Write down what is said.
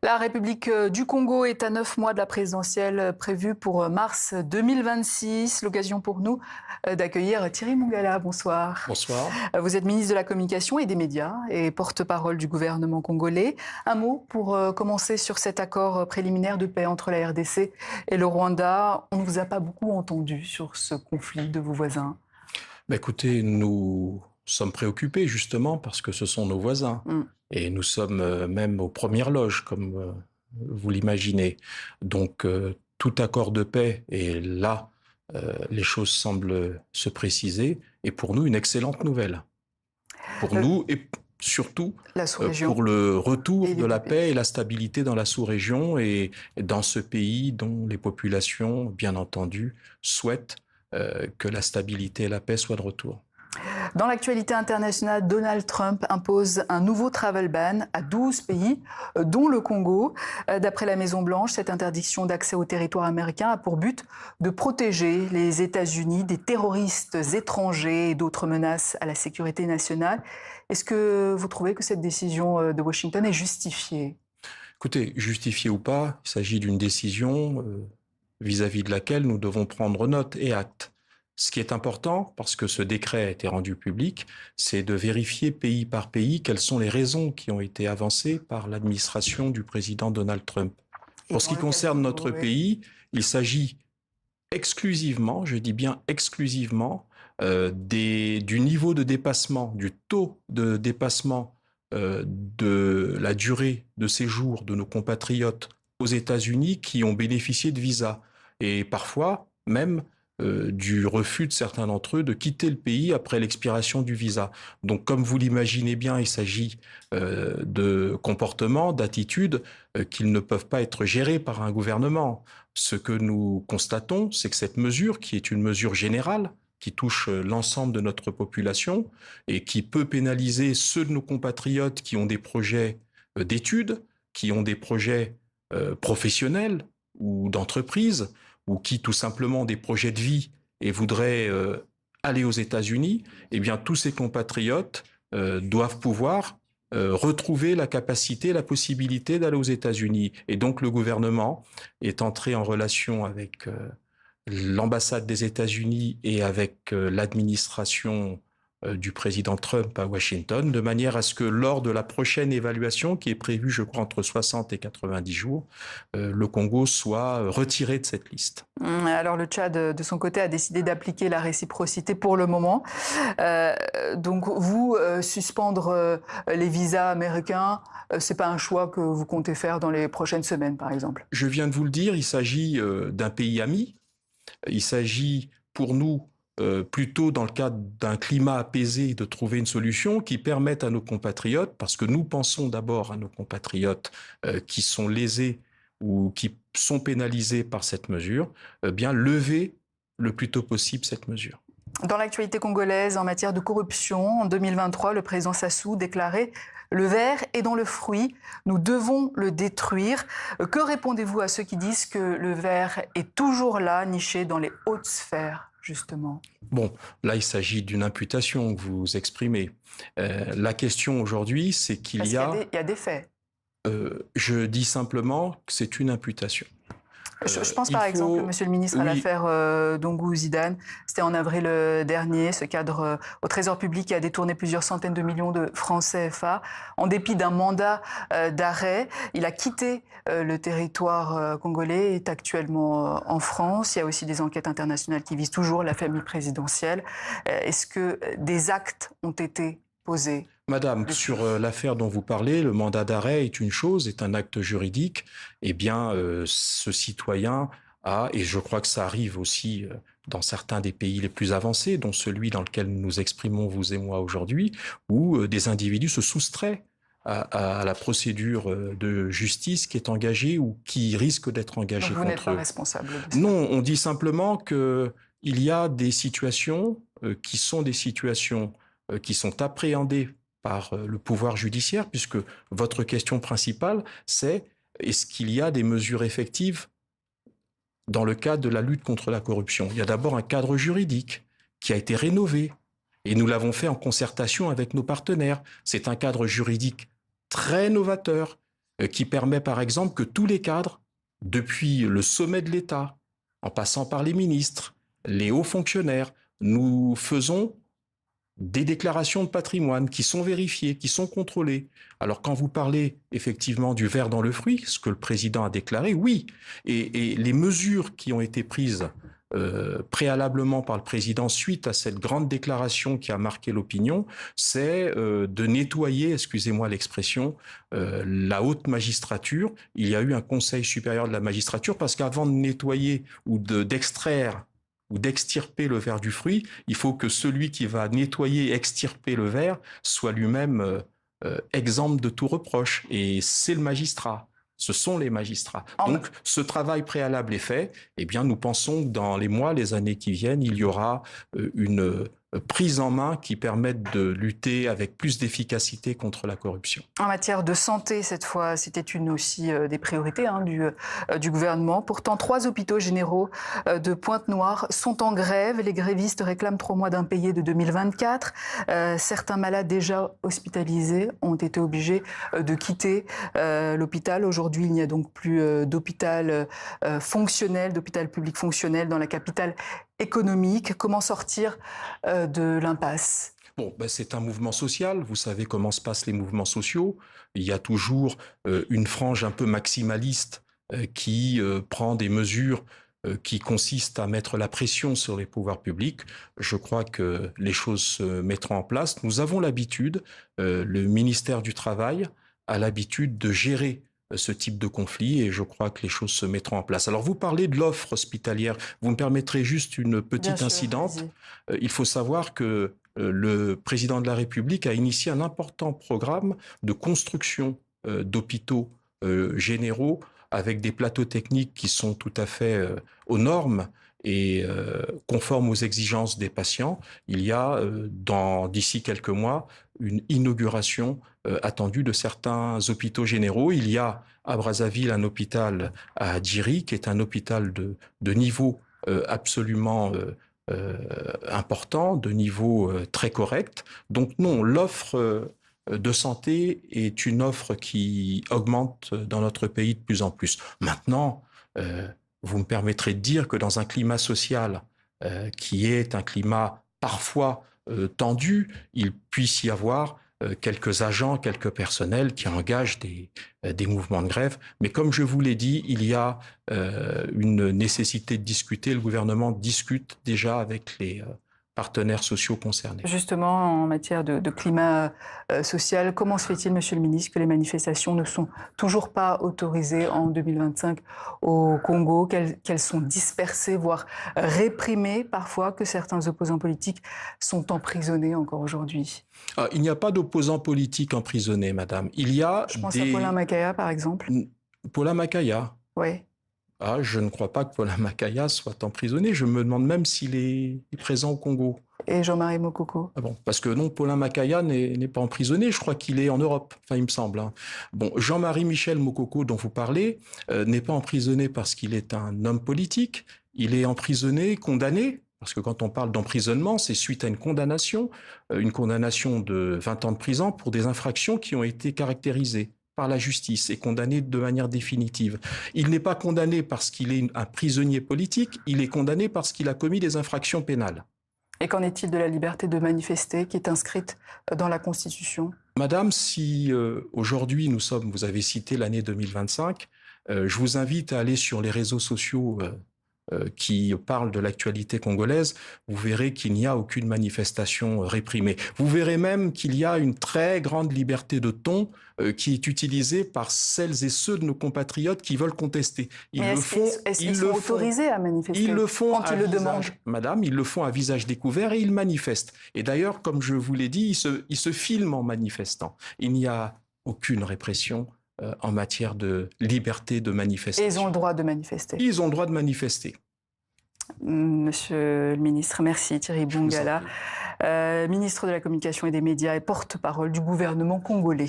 La République du Congo est à 9 mois de la présidentielle prévue pour mars 2026. L'occasion pour nous d'accueillir Thierry Mongala. Bonsoir. Bonsoir. Vous êtes ministre de la Communication et des Médias et porte-parole du gouvernement congolais. Un mot pour commencer sur cet accord préliminaire de paix entre la RDC et le Rwanda. On ne vous a pas beaucoup entendu sur ce conflit de vos voisins. Écoutez, nous sommes préoccupés justement parce que ce sont nos voisins. Et nous sommes même aux premières loges, comme vous l'imaginez. Donc, tout accord de paix, et là, les choses semblent se préciser, est pour nous une excellente nouvelle. Pour nous et surtout pour le retour de la paix et la stabilité dans la sous-région et dans ce pays dont les populations, bien entendu, souhaitent que la stabilité et la paix soient de retour. Dans l'actualité internationale, Donald Trump impose un nouveau travel ban à 12 pays, dont le Congo. D'après la Maison-Blanche, cette interdiction d'accès au territoire américain a pour but de protéger les États-Unis des terroristes étrangers et d'autres menaces à la sécurité nationale. Est-ce que vous trouvez que cette décision de Washington est justifiée ? Écoutez, justifiée ou pas, il s'agit d'une décision vis-à-vis de laquelle nous devons prendre note et acte. Ce qui est important, parce que ce décret a été rendu public, c'est de vérifier pays par pays quelles sont les raisons qui ont été avancées par l'administration du président Donald Trump. Pour ce qui concerne notre pays, il s'agit exclusivement, je dis bien exclusivement, du niveau de dépassement, du taux de dépassement de la durée de séjour de nos compatriotes aux États-Unis qui ont bénéficié de visas. Et parfois, même du refus de certains d'entre eux de quitter le pays après l'expiration du visa. Donc, comme vous l'imaginez bien, il s'agit de comportements, d'attitudes qui ne peuvent pas être gérés par un gouvernement. Ce que nous constatons, c'est que cette mesure, qui est une mesure générale, qui touche l'ensemble de notre population et qui peut pénaliser ceux de nos compatriotes qui ont des projets d'études, qui ont des projets professionnels ou d'entreprise, ou qui tout simplement ont des projets de vie et voudraient aller aux États-Unis, eh bien tous ces compatriotes doivent pouvoir retrouver la capacité, la possibilité d'aller aux États-Unis. Et donc le gouvernement est entré en relation avec l'ambassade des États-Unis et avec l'administration du président Trump à Washington, de manière à ce que lors de la prochaine évaluation, qui est prévue, je crois, entre 60 et 90 jours, le Congo soit retiré de cette liste. Alors le Tchad, de son côté, a décidé d'appliquer la réciprocité pour le moment. Donc vous, suspendre les visas américains, c'est pas un choix que vous comptez faire dans les prochaines semaines, par exemple? Je viens de vous le dire, il s'agit d'un pays ami. Il s'agit pour nous plutôt dans le cadre d'un climat apaisé de trouver une solution qui permette à nos compatriotes, parce que nous pensons d'abord à nos compatriotes qui sont lésés ou qui sont pénalisés par cette mesure, bien lever le plus tôt possible cette mesure. Dans l'actualité congolaise, en matière de corruption, en 2023, le président Sassou déclarait « Le verre est dans le fruit, nous devons le détruire ». Que répondez-vous à ceux qui disent que le verre est toujours là, niché dans les hautes sphères, justement? Bon, là, il s'agit d'une imputation que vous exprimez. La question aujourd'hui, c'est qu'il y a... Il y a des faits. Je dis simplement que c'est une imputation. Je pense par exemple, Monsieur le ministre, à l'affaire Dongou Zidane. C'était en avril dernier. Ce cadre au Trésor public a détourné plusieurs centaines de millions de francs CFA. En dépit d'un mandat d'arrêt, il a quitté le territoire congolais et est actuellement en France. Il y a aussi des enquêtes internationales qui visent toujours la famille présidentielle. Est-ce que des actes ont été posés? Madame, sur l'affaire dont vous parlez, le mandat d'arrêt est une chose, est un acte juridique. Eh bien, ce citoyen a, et je crois que ça arrive aussi dans certains des pays les plus avancés, dont celui dans lequel nous nous exprimons, vous et moi, aujourd'hui, où des individus se soustraient à la procédure de justice qui est engagée ou qui risque d'être engagée contre eux. Vous n'êtes pas responsable de ça. Non, on dit simplement qu'il y a des situations qui sont des situations qui sont appréhendées par le pouvoir judiciaire, puisque votre question principale, c'est est-ce qu'il y a des mesures effectives dans le cadre de la lutte contre la corruption? Il y a d'abord un cadre juridique qui a été rénové, et nous l'avons fait en concertation avec nos partenaires. C'est un cadre juridique très novateur, qui permet par exemple que tous les cadres, depuis le sommet de l'État, en passant par les ministres, les hauts fonctionnaires, nous faisons des déclarations de patrimoine qui sont vérifiées, qui sont contrôlées. Alors quand vous parlez effectivement du ver dans le fruit, ce que le président a déclaré, oui. Et les mesures qui ont été prises préalablement par le président suite à cette grande déclaration qui a marqué l'opinion, c'est de nettoyer, excusez-moi l'expression, la haute magistrature. Il y a eu un conseil supérieur de la magistrature parce qu'avant de nettoyer ou d'extraire ou d'extirper le ver du fruit, il faut que celui qui va nettoyer et extirper le ver soit lui-même exempt de tout reproche. Et c'est le magistrat. Ce sont les magistrats. Donc, ce travail préalable est fait. Eh bien, nous pensons que dans les mois, les années qui viennent, il y aura une prise en main qui permette de lutter avec plus d'efficacité contre la corruption. En matière de santé, cette fois, c'était une aussi des priorités du gouvernement. Pourtant, 3 hôpitaux généraux de Pointe-Noire sont en grève. Les grévistes réclament 3 mois d'impayés de 2024. Certains malades déjà hospitalisés ont été obligés de quitter l'hôpital. Aujourd'hui, il n'y a donc plus d'hôpital fonctionnel, d'hôpital public fonctionnel dans la capitale économique. Comment sortir de l'impasse ? Bon, ben c'est un mouvement social. Vous savez comment se passent les mouvements sociaux. Il y a toujours une frange un peu maximaliste qui prend des mesures qui consistent à mettre la pression sur les pouvoirs publics. Je crois que les choses se mettront en place. Nous avons l'habitude, le ministère du Travail a l'habitude de gérer ce type de conflit et je crois que les choses se mettront en place. Alors vous parlez de l'offre hospitalière. Vous me permettrez juste une petite incidente. Il faut savoir que le président de la République a initié un important programme de construction d'hôpitaux généraux avec des plateaux techniques qui sont tout à fait aux normes et conformes aux exigences des patients. Il y a d'ici quelques mois une inauguration attendue de certains hôpitaux généraux. Il y a à Brazzaville un hôpital à Hadjiri qui est un hôpital de niveau absolument important, de niveau très correct. Donc non, l'offre de santé est une offre qui augmente dans notre pays de plus en plus. Maintenant, vous me permettrez de dire que dans un climat social qui est un climat parfois tendu, il puisse y avoir quelques agents, quelques personnels qui engagent des mouvements de grève. Mais comme je vous l'ai dit, il y a une nécessité de discuter. Le gouvernement discute déjà avec les partenaires sociaux concernés. Justement, en matière de climat social, comment se fait-il, Monsieur le ministre, que les manifestations ne sont toujours pas autorisées en 2025 au Congo, qu'elles sont dispersées, voire réprimées parfois, que certains opposants politiques sont emprisonnés encore aujourd'hui? Il n'y a pas d'opposants politiques emprisonnés, madame. Il y a Je pense à Paulin Makaya, par exemple. Paulin Makaya? Oui. Ah, je ne crois pas que Paulin Makaya soit emprisonné. Je me demande même s'il est présent au Congo. Et Jean-Marie Mokoko? Ah bon, parce que non, Paulin Makaya n'est pas emprisonné. Je crois qu'il est en Europe. Enfin, il me semble. Hein. Bon, Jean-Marie Michel Mokoko, dont vous parlez, n'est pas emprisonné parce qu'il est un homme politique. Il est emprisonné, condamné. Parce que quand on parle d'emprisonnement, c'est suite à une condamnation de 20 ans de prison pour des infractions qui ont été caractérisées par la justice et condamné de manière définitive. Il n'est pas condamné parce qu'il est un prisonnier politique, il est condamné parce qu'il a commis des infractions pénales. Et qu'en est-il de la liberté de manifester qui est inscrite dans la Constitution? Madame, si aujourd'hui vous avez cité l'année 2025, je vous invite à aller sur les réseaux sociaux qui parle de l'actualité congolaise, vous verrez qu'il n'y a aucune manifestation réprimée. Vous verrez même qu'il y a une très grande liberté de ton qui est utilisée par celles et ceux de nos compatriotes qui veulent contester. Est-ce qu'ils sont autorisés à manifester? Ils le font quand ils le demandent. Madame, ils le font à visage découvert et ils manifestent. Et d'ailleurs, comme je vous l'ai dit, ils se filment en manifestant. Il n'y a aucune répression en matière de liberté de manifestation. Et ils ont le droit de manifester. Ils ont le droit de manifester. Monsieur le ministre, merci Thierry Bongala, ministre de la Communication et des Médias et porte-parole du gouvernement congolais.